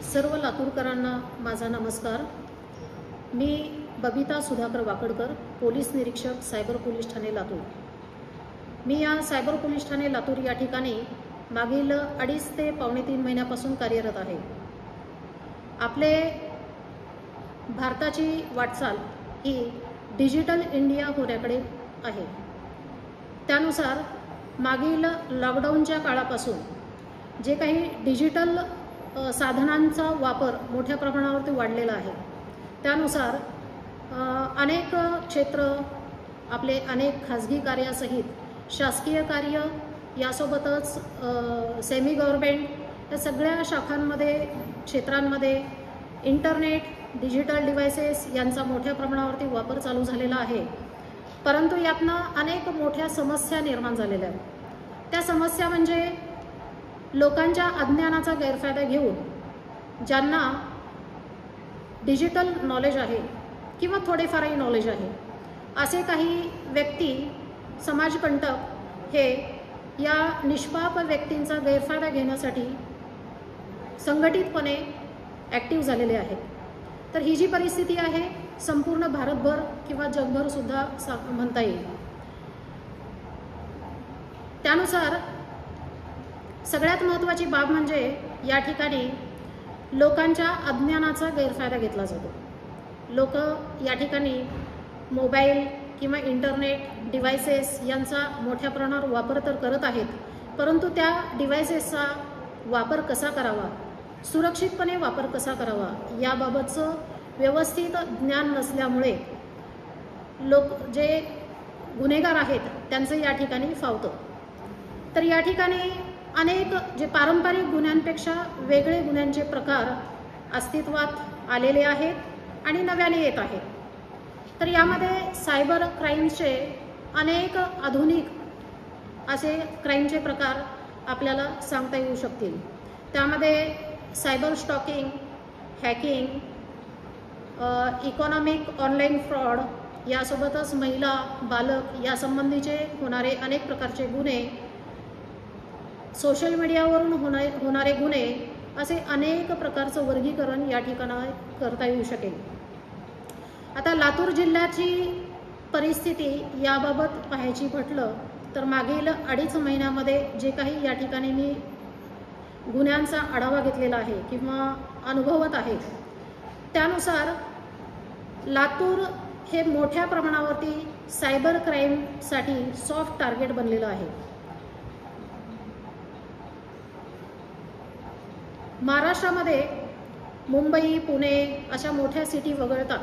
सर्व लातूरकरांना माझा नमस्कार। मी बबिता सुधाकर वाकडकर, पोलीस निरीक्षक, सायबर पोलीस ठाणे लातूर। मी या सायबर पोलीस ठाणे लातूर या ठिकाणी मागील 2.5 ते पावणे 3 महिन्यापासून कार्यरत आहे। आपले भारताची वाटचाल ही डिजिटल इंडिया होण्याकडे आहे। त्यानुसार मागील लॉकडाऊनच्या काळापासून जे काही डिजिटल साधनांचा वापर मोठ्या प्रमाणावरती वाढलेला आहे, त्यानुसार अनेक क्षेत्र आपले अनेक खाजगी कार्यासहित शासकीय कार्य यासोबतच सेमी गव्हर्नमेंट या सगळ्या शाखांमध्ये क्षेत्रांमध्ये इंटरनेट, डिजिटल डिव्हाइसेस यांचा मोठ्या प्रमाणावरती वापर चालू झालेला आहे। परंतु यातनं अनेक मोठ्या समस्या निर्माण झालेल्या आहेत। त्या समस्या म्हणजे लोकांच्या अज्ञानाचा गैरफायदा घेऊन ज्यांना डिजिटल नॉलेज आहे किंवा थोडेफारही नॉलेज आहे, असे काही व्यक्ती, समाजकंटक हे या निष्पाप व्यक्तींचा गैरफायदा घेण्यासाठी संघटितपणे ॲक्टिव्ह झालेले आहेत। तर ही जी परिस्थिती आहे संपूर्ण भारतभर किंवा जगभर सुद्धा म्हणता येईल। त्यानुसार सगळ्यात महत्त्वाची बाब म्हणजे या ठिकाणी लोकांच्या अज्ञानाचा गैरफायदा घेतला जातो। लोक या ठिकाणी मोबाईल किंवा इंटरनेट डिव्हाइसेस यांचा मोठ्या प्रमाणावर वापर तर करत आहेत, परंतु त्या डिव्हाइसेसचा वापर कसा करावा, सुरक्षितपणे वापर कसा करावा याबाबतचं व्यवस्थित ज्ञान नसल्यामुळे जे गुन्हेगार आहेत त्यांचं या ठिकाणी फावतं। तर या ठिकाणी अनेक जे पारंपरिक गुन्ह्यांपेक्षा वेगळे गुन्ह्यांचे प्रकार अस्तित्वात आलेले आहेत आणि नव्याने येत आहेत। तर यामध्ये सायबर क्राईमचे अनेक आधुनिक असे क्राईमचे प्रकार आपल्याला सांगता येऊ शकतील। त्यामध्ये cyber stalking, hacking, economic online fraud यासोबतच महिला, बालक यासंबंधीचे होणारे अनेक प्रकारचे गुन्हे, सोशल मीडियावरून होणारे गुन्हे, असे अनेक प्रकारचं वर्गीकरण या ठिकाणी करता येऊ शकेल। आता लातूर जिल्ह्याची परिस्थिती याबाबत पाहायची म्हटलं तर मागील 2.5 महिन्यामध्ये जे काही या ठिकाणी मी गुन्ह्यांचा आढावा घेतलेला आहे किंवा अनुभवत आहे, त्यानुसार लातूर हे मोठ्या प्रमाणावरती सायबर क्राईमसाठी सॉफ्ट टार्गेट बनलेलं आहे। महाराष्ट्रामध्ये मुंबई, पुणे अशा मोठ्या सिटी वगळता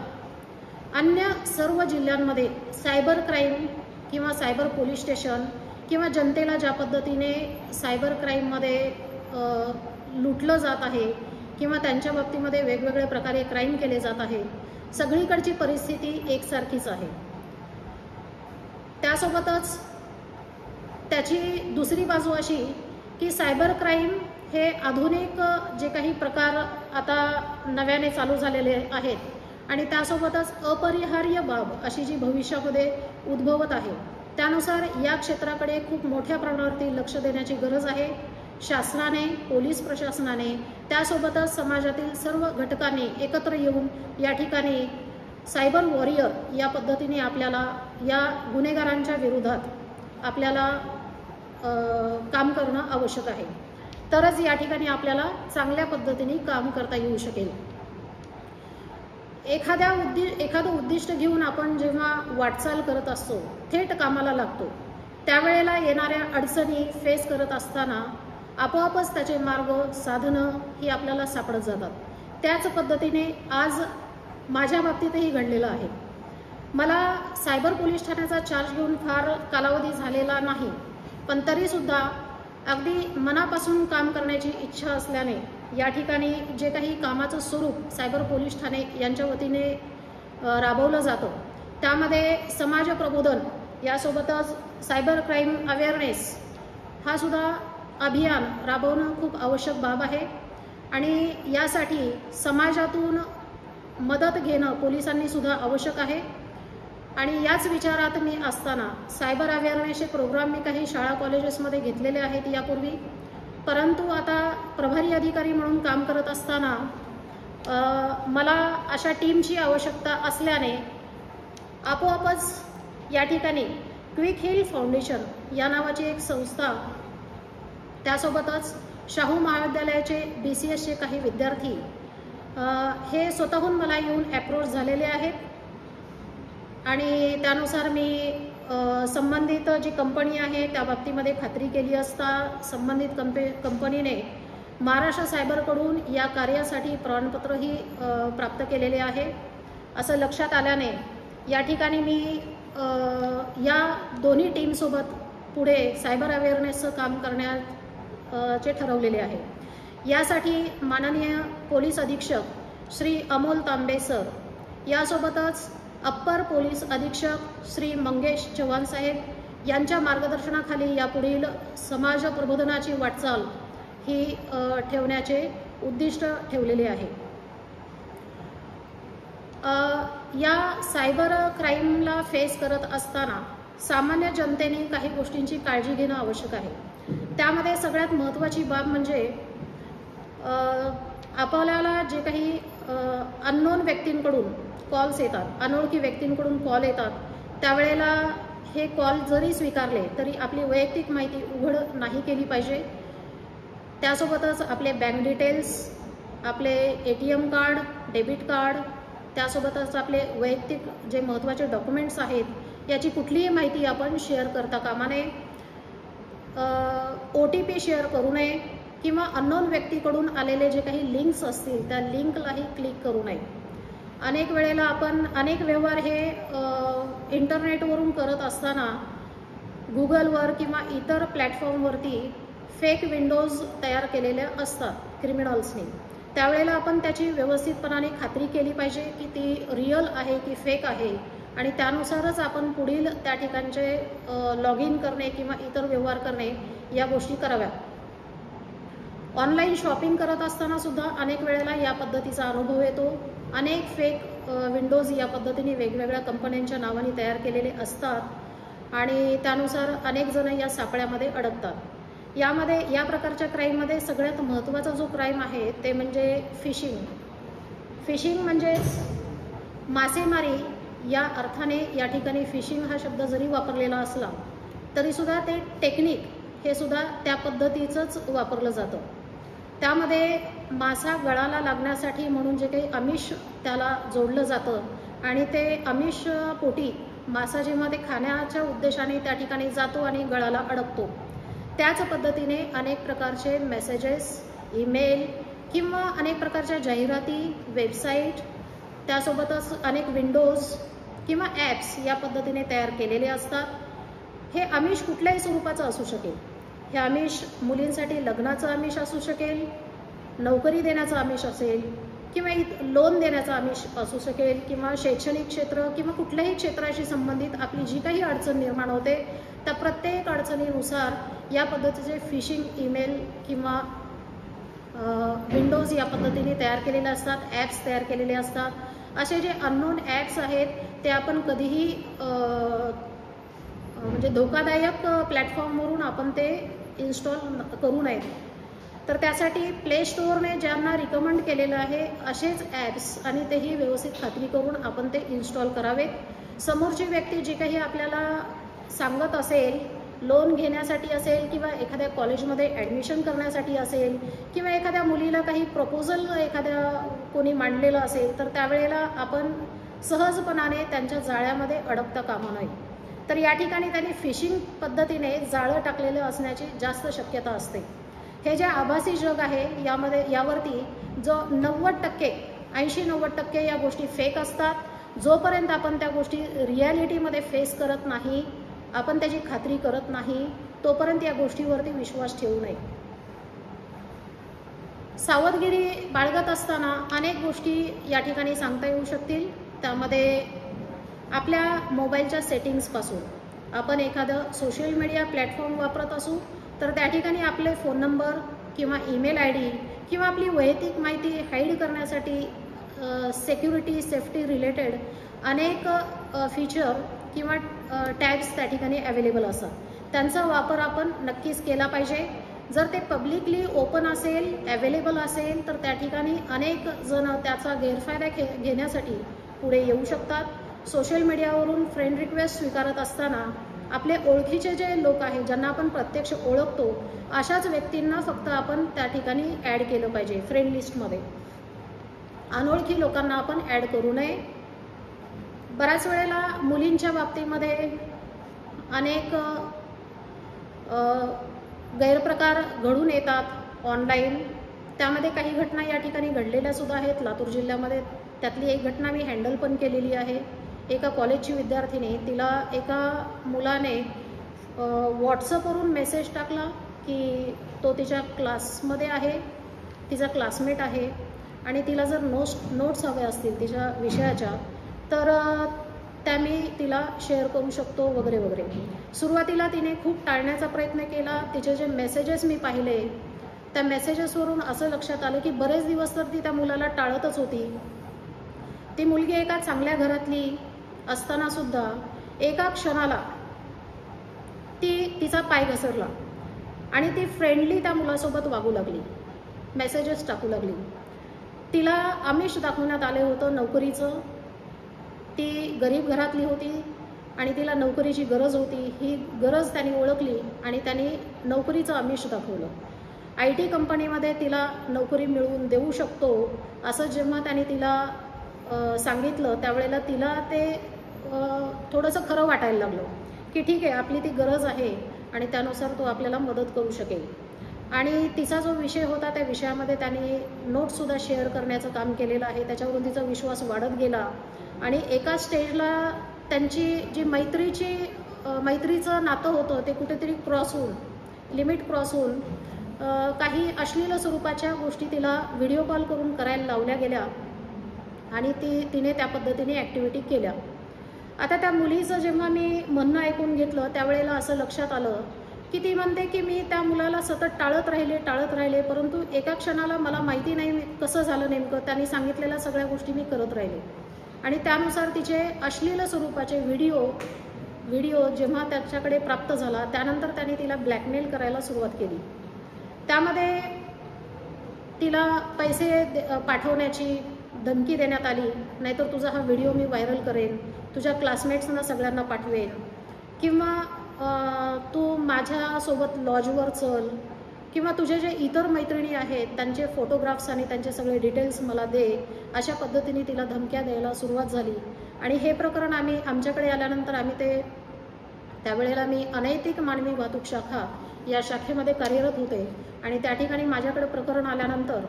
अन्य सर्व जिल्ह्यांमध्ये सायबर क्राईम किंवा सायबर पोलीस स्टेशन किंवा जनतेला ज्या पद्धतीने सायबर क्राईममध्ये लुटलं जात आहे किंवा त्यांच्या बाबतीमध्ये वेगवेगळ्या प्रकारे क्राईम केले जात आहे, सगळीकडची परिस्थिती एकसारखीच आहे। त्यासोबतच त्याची दुसरी बाजू अशी की सायबर क्राईम हे आधुनिक जे काही प्रकार आता नव्याने चालू झालेले आहेत आणि त्यासोबतच अपरिहार्य बाब अशी जी भविष्यामध्ये उद्भवत आहे, त्यानुसार या क्षेत्राकडे खूप मोठ्या प्रमाणावरती लक्ष देण्याची गरज आहे। शासनाने, पोलीस प्रशासनाने, त्यासोबतच समाजातील सर्व घटकांनी एकत्र येऊन या ठिकाणी सायबर वॉरियर या पद्धतीने आपल्याला या गुन्हेगारांच्या विरोधात आपल्याला काम करणं आवश्यक आहे। तरच या ठिकाणी आपल्याला चांगल्या पद्धतीने काम करता येऊ शकेल। एखादं उद्दिष्ट घेऊन आपण जेव्हा वाटचाल करत असतो, थेट कामाला लागतो, त्यावेळेला येणाऱ्या अडचणी फेस करत असताना आपोआपच त्याचे मार्ग, साधनं ही आपल्याला सापडत जातात। त्याच पद्धतीने आज माझ्या बाबतीतही घडलेलं आहे। मला सायबर पोलीस ठाण्याचा चार्ज घेऊन फार कालावधी झालेला नाही, पण तरीसुद्धा अगदी मनापासून काम करण्याची इच्छा असल्याने या ठिकाणी जे काही कामाचं स्वरूप सायबर पोलीस ठाणे यांच्या वतीने राबवलं जातं, त्यामध्ये समाज प्रबोधन यासोबतच सायबर क्राईम अवेअरनेस हा सुद्धा अभियान राबवणं खूप आवश्यक बाब आहे आणि यासाठी समाजातून मदत घेणं पोलिसांनी सुद्धा आवश्यक आहे। आणि याच विचारात मी असताना सायबर अवेअरनेसचे प्रोग्राम मी काही शाळा कॉलेजेसमध्ये घेतलेले आहेत यापूर्वी, परंतु आता प्रभारी अधिकारी म्हणून काम करत असताना मला अशा टीमची आवश्यकता असल्याने आपोआपच या ठिकाणी क्विक हिल फाउंडेशन या नावाची एक संस्था, त्यासोबतच शाहू महाविद्यालयाचे BCSचे काही विद्यार्थी हे स्वतःहून मला येऊन अप्रोच झालेले आहेत आणि त्यानुसार मी संबंधित जी कंपनी आहे त्या बाबतीमध्ये खात्री केली असता संबंधित कंपनीने महाराष्ट्र सायबरकडून या कार्यासाठी प्रमाणपत्रही प्राप्त केलेले आहे. असं लक्षात आल्याने या ठिकाणी मी या दोन्ही टीमसोबत पुढे सायबर अवेअरनेसचं काम करण्याचे ठरवलेले आहे. यासाठी माननीय पोलीस अधीक्षक श्री अमोल तांबे सर यासोबतच अप्पर पोलीस अधीक्षक श्री मंगेश चव्हाण साहेब यांच्या मार्गदर्शनाखाली यापुढील समाज प्रबोधनाची वाटचाल ही ठेवण्याचे उद्दिष्ट ठेवलेले आहे. या सायबर क्राईमला फेस करत असताना सामान्य जनतेने काही गोष्टींची काळजी घेणं आवश्यक आहे. त्यामध्ये सगळ्यात महत्त्वाची बाब म्हणजे आपल्याला जे काही अननोन व्यक्तींकडून कॉल्स येतात, अनोळखी व्यक्तींकडून कॉल येतात, त्यावेळेला हे कॉल जरी स्वीकारले तरी आपली वैयक्तिक माहिती उघड नाही केली पाहिजे. त्यासोबतच आपले बँक डिटेल्स, आपले ATM कार्ड, डेबिट कार्ड, त्यासोबतच आपले वैयक्तिक जे महत्त्वाचे डॉक्युमेंट्स आहेत याची कुठलीही माहिती आपण शेअर करता कामा नये. OTP शेअर करू नये किंवा अननोन व्यक्तीकडून आलेले जे काही लिंक्स असतील त्या लिंकलाही क्लिक करू नये. अनेक वेळेला आपण अनेक व्यवहार हे इंटरनेटवरून करत असताना गुगलवर किंवा इतर प्लॅटफॉर्मवरती फेक विंडोज तयार केलेल्या असतात क्रिमिनल्सनी. त्यावेळेला आपण त्याची व्यवस्थितपणाने खात्री केली पाहिजे की ती रिअल आहे की फेक आहे आणि त्यानुसारच आपण पुढील त्या ठिकाणचे लॉग इन करणे किंवा इतर व्यवहार करणे या गोष्टी कराव्यात. ऑनलाईन शॉपिंग करत असताना सुद्धा अनेक वेळेला या पद्धतीचा अनुभव येतो. अनेक फेक विंडोज या पद्धतीने वेगवेगळ्या कंपन्यांच्या नावाने तयार केलेले असतात आणि त्यानुसार अनेक जण या सापळ्यामध्ये अडकतात. यामध्ये या प्रकारच्या क्राईममध्ये सगळ्यात महत्त्वाचा जो क्राईम आहे ते म्हणजे फिशिंग. फिशिंग म्हणजेच मासेमारी या अर्थाने या ठिकाणी फिशिंग हा शब्द जरी वापरलेला असला तरीसुद्धा ते टेक्निक हे सुद्धा त्या पद्धतीचंच वापरलं जातं. त्यामध्ये मासा गळाला लागण्यासाठी म्हणून जे काही आमिष त्याला जोडलं जातं आणि ते आमिष पोटी मासा जेव्हा ते खाण्याच्या उद्देशाने त्या ठिकाणी जातो आणि गळाला अडकतो, त्याच पद्धतीने अनेक प्रकारचे मेसेजेस, ईमेल किंवा अनेक प्रकारच्या जाहिराती, वेबसाईट, त्यासोबतच अनेक विंडोज किंवा ॲप्स या पद्धतीने तयार केलेले असतात. हे आमिष कुठल्याही स्वरूपाचं असू शकेल. हे आमिष मुलींसाठी लग्नाचं आमिष असू शकेल, नोकरी देण्याचं आमिष असेल किंवा लोन देण्याचं आमिष असू शकेल किंवा शैक्षणिक क्षेत्र किंवा कुठल्याही क्षेत्राशी संबंधित आपली जी काही अडचण निर्माण होते त्या प्रत्येक अडचणीनुसार या पद्धतीचे फिशिंग ईमेल किंवा विंडोज या पद्धतीने तयार केलेले असतात, ॲप्स तयार केलेले असतात. असे जे अननोन ॲप्स आहेत ते आपण कधीही म्हणजे धोकादायक प्लॅटफॉर्मवरून आपण ते इन्स्टॉल करू नयेत. तर त्यासाठी प्ले स्टोअरने ज्यांना रिकमेंड केलेलं आहे असेच ॲप्स आणि तेही व्यवस्थित खात्री करून आपण ते इन्स्टॉल करावेत. समोरची व्यक्ती जी काही आपल्याला सांगत असेल, लोन घेण्यासाठी असेल किंवा एखाद्या कॉलेजमध्ये ॲडमिशन करण्यासाठी असेल किंवा एखाद्या मुलीला काही प्रपोजल एखाद्या कोणी मांडलेलं असेल तर त्यावेळेला आपण सहजपणाने त्यांच्या जाळ्यामध्ये अडकता कामा नये. तर या ठिकाणी त्यांनी फिशिंग पद्धतीने जाळं टाकलेलं असण्याची जास्त शक्यता असते. हे जे आभासी जग आहे यावरती जो 90% 80-90% या गोष्टी फेक असतात. जोपर्यंत आपण त्या गोष्टी रिॲलिटीमध्ये फेस करत नाही, आपण त्याची खात्री करत नाही, तोपर्यंत या गोष्टीवरती विश्वास ठेवू नये. सावधगिरी बाळगत असताना अनेक गोष्टी या ठिकाणी सांगता येऊ शकतील. त्यामध्ये आपल्या मोबाईलच्या सेटिंग्सपासून आपण एखादं सोशल मीडिया प्लॅटफॉर्म वापरत असू तर त्या ठिकाणी आपले फोन नंबर किंवा ईमेल ID किंवा आपली वैयक्तिक माहिती हाईड करण्यासाठी सेक्युरिटी सेफ्टी रिलेटेड अनेक फीचर किंवा टॅग्स त्या ठिकाणी अवेलेबल असतात. त्यांचा वापर आपण नक्कीच केला पाहिजे. जर ते पब्लिकली ओपन असेल, अवेलेबल असेल, तर त्या ठिकाणी अनेक जण त्याचा गैरफायदा घेण्यासाठी पुढे येऊ शकतात. सोशल मीडियावरून फ्रेंड रिक्वेस्ट स्वीकारत असताना आपले ओळखीचे जे लोक आहेत, ज्यांना आपण प्रत्यक्ष ओळखतो, अशाच व्यक्तींना फक्त आपण त्या ठिकाणी ॲड केलं पाहिजे फ्रेंड लिस्टमध्ये. अनोळखी लोकांना आपण ॲड करू नये. बऱ्याच वेळेला मुलींच्या बाबतीमध्ये अनेक गैरप्रकार घडून येतात ऑनलाईन. त्यामध्ये काही घटना या ठिकाणी घडलेल्या सुद्धा आहेत लातूर जिल्ह्यामध्ये. त्यातली एक घटना मी हँडल पण केलेली आहे. एका कॉलेजची विद्यार्थिनी, तिला एका मुलाने व्हॉट्सअपवरून मेसेज टाकला की तो तिच्या क्लासमध्ये आहे, तिचा क्लासमेट आहे आणि तिला जर नोट्स हव्या असतील तिच्या विषयाच्या तर त्या मी तिला शेअर करू शकतो वगैरे वगैरे. सुरुवातीला तिने खूप टाळण्याचा प्रयत्न केला. तिचे जे मेसेजेस मी पाहिले त्या मेसेजेसवरून असं लक्षात आलं की बरेच दिवस तर ती त्या मुलाला टाळतच होती. ती मुलगी एका चांगल्या घरातली असताना सुद्धा एका क्षणाला तिचा पाय घसरला आणि ती फ्रेंडली त्या मुलासोबत वागू लागली, मेसेजेस टाकू लागली. तिला आमिष दाखवण्यात आले होतं नोकरीचं. ती गरीब घरातली होती आणि तिला नोकरीची गरज होती. ही गरज त्यांनी ओळखली आणि त्यांनी नोकरीचं आमिष दाखवलं. IT कंपनीमध्ये तिला नोकरी मिळवून देऊ शकतो असं जेव्हा त्यांनी तिला सांगितलं, त्यावेळेला तिला ते थोडंसं खरं वाटायला लागलं की ठीक आहे, आपली ती गरज आहे आणि त्यानुसार तो आपल्याला मदत करू शकेल. आणि तिचा जो विषय होता त्या विषयामध्ये त्यांनी नोट्ससुद्धा शेअर करण्याचं काम केलेलं आहे. त्याच्यावरून तिचा विश्वास वाढत गेला आणि एका स्टेजला त्यांची जी मैत्रीचं नातं होतं ते कुठेतरी लिमिट क्रॉस होऊन काही अश्लील स्वरूपाच्या गोष्टी तिला व्हिडिओ कॉल करून करायला लावल्या गेल्या आणि तिने त्या पद्धतीने ॲक्टिव्हिटी केल्या. आता त्या मुलीचं जेव्हा मी म्हणणं ऐकून घेतलं त्यावेळेला असं लक्षात आलं की ती म्हणते की मी त्या मुलाला सतत टाळत राहिले, परंतु एका क्षणाला मला माहिती नाही कसं झालं नेमकं, त्यांनी सांगितलेल्या सगळ्या गोष्टी मी करत राहिले आणि त्यानुसार तिचे अश्लील स्वरूपाचे व्हिडिओ जेव्हा त्याच्याकडे प्राप्त झाला त्यानंतर त्याने तिला ब्लॅकमेल करायला सुरुवात केली. त्यामध्ये तिला पैसे पाठवण्याची धमकी देण्यात आली, नाहीतर तुझा हा व्हिडिओ मी व्हायरल करेन, तुझ्या क्लासमेट्सना सगळ्यांना पाठवेन, किंवा तू माझ्यासोबत लॉजवर चल, किंवा तुझे जे इतर मैत्रिणी आहेत त्यांचे फोटोग्राफ्स आणि त्यांचे सगळे डिटेल्स मला दे. अशा पद्धतीने तिला धमक्या द्यायला सुरुवात झाली. आणि हे प्रकरण आमच्याकडे आल्यानंतर त्यावेळेला मी अनैतिक मानवी वाहतूक शाखा या शाखेमध्ये कार्यरत होते आणि त्या ठिकाणी माझ्याकडे प्रकरण आल्यानंतर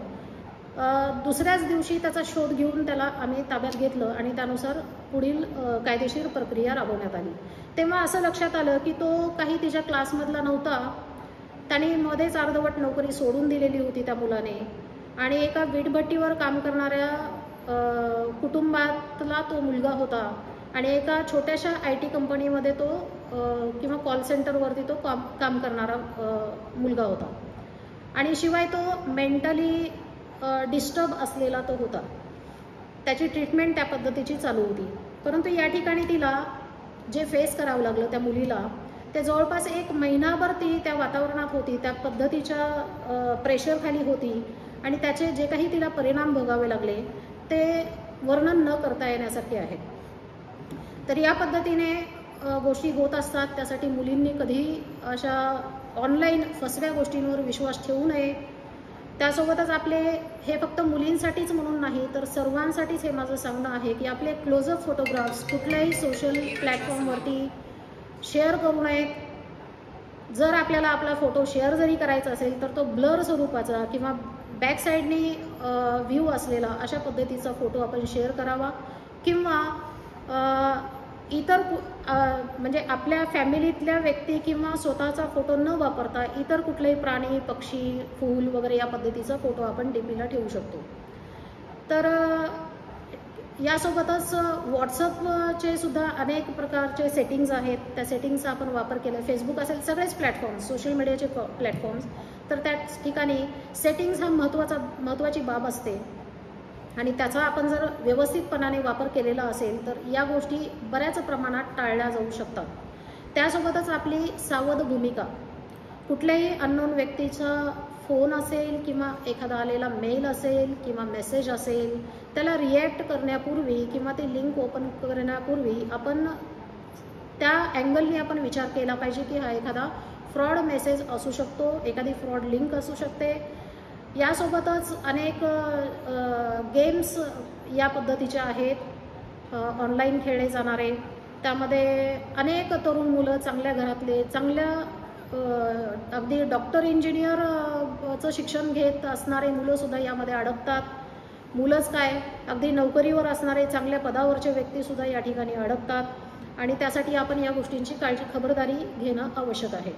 दुसऱ्याच दिवशी त्याचा शोध घेऊन त्याला आम्ही ताब्यात घेतलं आणि त्यानुसार पुढील कायदेशीर प्रक्रिया राबवण्यात आली. तेव्हा असं लक्षात आलं की तो काही तिच्या क्लासमधला नव्हता. त्याने मध्येच अर्धवट नोकरी सोडून दिलेली होती त्या मुलाने आणि एका वीटभट्टीवर काम करणाऱ्या कुटुंबातला तो मुलगा होता आणि एका छोट्याशा IT कंपनीमध्ये तो किंवा कॉल सेंटरवरती तो काम करणारा मुलगा होता आणि शिवाय तो मेंटली डिस्टर्ब असलेला तो होता. त्याची ट्रीटमेंट त्या पद्धतीची चालू होती. परंतु या ठिकाणी तिला जे फेस करावं लागलं त्या मुलीला, ते जवळपास 1 महिनाभर ती त्या वातावरणात होती, त्या पद्धतीच्या प्रेशरखाली होती आणि त्याचे जे काही तिला परिणाम भोगावे लागले ते वर्णन न करता येण्यासारखे आहेत. तर या पद्धतीने गोष्टी होत असतात. त्यासाठी मुलींनी कधीही अशा ऑनलाईन फसव्या गोष्टींवर विश्वास ठेवू नये. त्यासोबतच आपले हे फक्त मुलींसाठीच म्हणून नाही तर सर्वांसाठीच हे माझं सांगणं आहे की आपले क्लोजअप फोटोग्राफ्स कुठल्याही सोशल प्लॅटफॉर्मवरती शेअर करू नयेत. जर आपल्याला आपला फोटो शेअर जरी करायचा असेल तर तो ब्लर स्वरूपाचा किंवा बॅक साईडनी व्ह्यू असलेला अशा पद्धतीचा फोटो आपण शेअर करावा, किंवा इतर म्हणजे आपल्या फॅमिलीतल्या व्यक्ती किंवा स्वतःचा फोटो न वापरता इतर कुठलेही प्राणी, पक्षी, फूल वगैरे या पद्धतीचा फोटो आपण DPला ठेवू शकतो. तर यासोबतच व्हॉट्सअपचे सुद्धा अनेक प्रकारचे सेटिंग्ज आहेत. त्या सेटिंग्सचा आपण वापर केला. फेसबुक असेल, सगळेच प्लॅटफॉर्म्स, सोशल मीडियाचे प्लॅटफॉर्म्स, तर त्या ठिकाणी सेटिंग्ज हा महत्त्वाची बाब असते आणि त्याचा आपण जर व्यवस्थितपणाने वापर केलेला असेल तर या गोष्टी बऱ्याच प्रमाणात टाळल्या जाऊ शकतात. त्यासोबतच आपली सावध भूमिका. कुठल्याही अननोन व्यक्तीचा फोन असेल किंवा एखादा आलेला मेल असेल किंवा मेसेज असेल, त्याला रिॲक्ट करण्यापूर्वी किंवा ती लिंक ओपन करण्यापूर्वी आपण त्या अँगलने आपण विचार केला पाहिजे की हा एखादा फ्रॉड मेसेज असू शकतो, एखादी फ्रॉड लिंक असू शकते. यासोबतच अनेक गेम्स या पद्धतीच्या आहेत ऑनलाईन खेळले जाणारे. त्यामध्ये अनेक तरुण मुलं, चांगल्या घरातले, चांगल्या अगदी डॉक्टर इंजिनियरचं शिक्षण घेत असणारे मुलंसुद्धा यामध्ये अडकतात. मुलंच काय, अगदी नोकरीवर असणारे चांगल्या पदावरचे व्यक्तीसुद्धा या ठिकाणी अडकतात आणि त्यासाठी आपण या गोष्टींची खबरदारी घेणं आवश्यक आहे.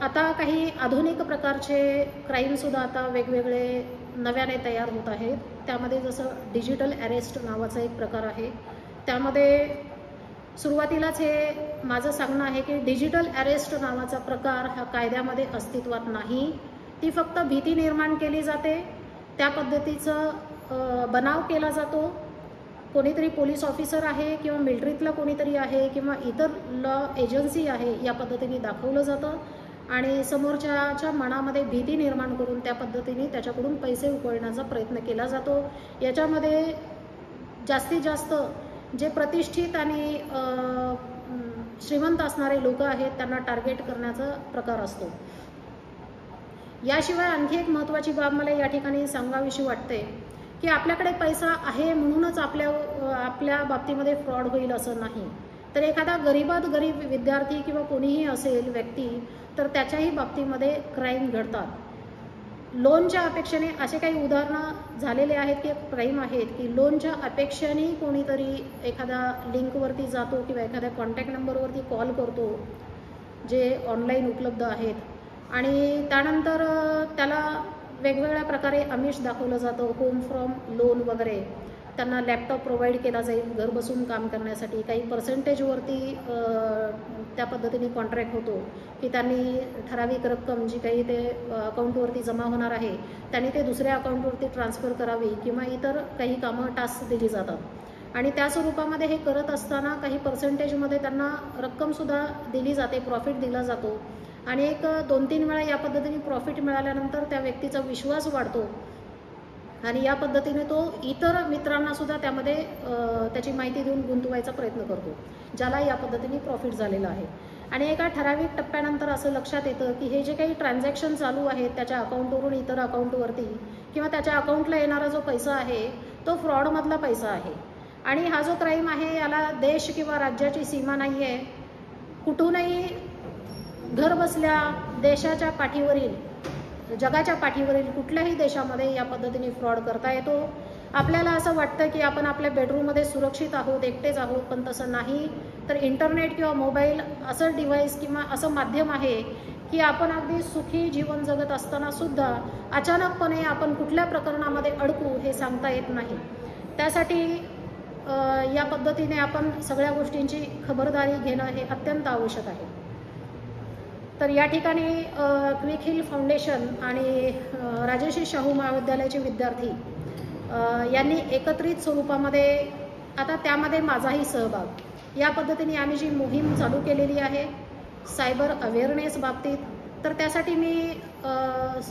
आता काही आधुनिक प्रकारचे क्राईमसुद्धा आता वेगवेगळे नव्याने तयार होत आहेत. त्यामध्ये जसं डिजिटल अरेस्ट नावाचा एक प्रकार आहे. त्यामध्ये सुरुवातीलाच हे माझं सांगणं आहे की डिजिटल अरेस्ट नावाचा प्रकार हा कायद्यामध्ये अस्तित्वात नाही. ती फक्त भीती निर्माण केली जाते, त्या पद्धतीचं बनाव केला जातो. कोणीतरी पोलीस ऑफिसर आहे किंवा मिलिटरीतला कोणीतरी आहे किंवा इतर लॉ एजन्सी आहे या पद्धतीने दाखवलं जातं आणि समोरच्याच्या मनामध्ये भीती निर्माण करून त्या पद्धतीने त्याच्याकडून पैसे उकळण्याचा प्रयत्न केला जातो. याच्यामध्ये जास्तीत जास्त जे प्रतिष्ठित आणि श्रीमंत असणारे लोक आहेत त्यांना टार्गेट करण्याचा प्रकार असतो. याशिवाय आणखी एक महत्त्वाची बाब मला या ठिकाणी सांगावीशी वाटते की आपल्याकडे पैसा आहे म्हणूनच आपल्या बाबतीमध्ये फ्रॉड होईल असं नाही. तर एखादा गरीबात गरीब विद्यार्थी किंवा कोणीही असेल व्यक्ती, तर त्याच्याही बाबतीमध्ये क्राईम घडतात. लोनच्या अपेक्षेने असे काही उदाहरणं झालेले आहेत की क्राईम आहेत की लोनच्या अपेक्षेने कोणीतरी एखाद्या लिंकवरती जातो किंवा एखाद्या कॉन्टॅक्ट नंबरवरती कॉल करतो जे ऑनलाईन उपलब्ध आहेत आणि त्यानंतर त्याला वेगवेगळ्या प्रकारे आमिष दाखवलं जातं, होम फ्रॉम लोन वगैरे. त्यांना लॅपटॉप प्रोव्हाइड केला जाईल घर बसून काम करण्यासाठी. काही पर्सेंटेजवरती त्या पद्धतीने कॉन्ट्रॅक्ट होतो की त्यांनी ठराविक रक्कम जी काही ते अकाउंटवरती जमा होणार आहे त्यांनी ते दुसऱ्या अकाउंटवरती ट्रान्सफर करावी किंवा इतर काही कामं टास्क दिली जातात आणि त्या स्वरूपामध्ये हे करत असताना काही पर्सेंटेजमध्ये त्यांना रक्कमसुद्धा दिली जाते, प्रॉफिट दिला जातो आणि एक 2-3 वेळा या पद्धतीने प्रॉफिट मिळाल्यानंतर त्या व्यक्तीचा विश्वास वाढतो आणि या पद्धतीने तो इतर मित्रांनासुद्धा त्यामध्ये त्याची माहिती देऊन गुंतवायचा प्रयत्न करतो ज्याला या पद्धतीने प्रॉफिट झालेला आहे. आणि एका ठराविक टप्प्यानंतर असं लक्षात येतं की हे जे काही ट्रान्झॅक्शन चालू आहेत त्याच्या अकाउंटवरून इतर अकाउंटवरती किंवा त्याच्या अकाउंटला येणारा जो पैसा आहे तो फ्रॉडमधला पैसा आहे आणि हा जो क्राईम आहे याला देश किंवा राज्याची सीमा नाही आहे. कुठूनही घर बसल्या देशाच्या पाठीवरील, जगाच्या पाठीवरील कुठल्याही देशामध्ये या पद्धतीने फ्रॉड करता येतो. आपल्याला असं वाटतं की आपण आपल्या बेडरूममध्ये सुरक्षित आहोत, एकटेच आहोत, पण तसं नाही. तर इंटरनेट किंवा मोबाईल असं डिव्हाइस किंवा असं माध्यम आहे की आपण अगदी सुखी जीवन जगत असतानासुद्धा अचानकपणे आपण कुठल्या प्रकरणामध्ये अडकू हे सांगता येत नाही. त्यासाठी या पद्धतीने आपण सगळ्या गोष्टींची खबरदारी घेणं हे अत्यंत आवश्यक आहे. तर या ठिकाणी क्विक हिल फाउंडेशन आणि राजर्षी शाहू महाविद्यालयाचे विद्यार्थी यांनी एकत्रित स्वरूपामध्ये, आता त्यामध्ये माझाही सहभाग, या पद्धतीने आम्ही जी मोहीम चालू केलेली आहे सायबर अवेअरनेस बाबतीत, तर त्यासाठी मी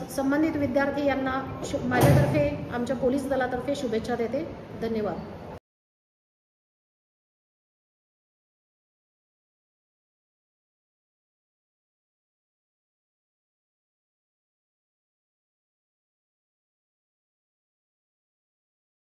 संबंधित विद्यार्थी यांना माझ्यातर्फे, आमच्या पोलीस दलातर्फे शुभेच्छा देते. धन्यवाद.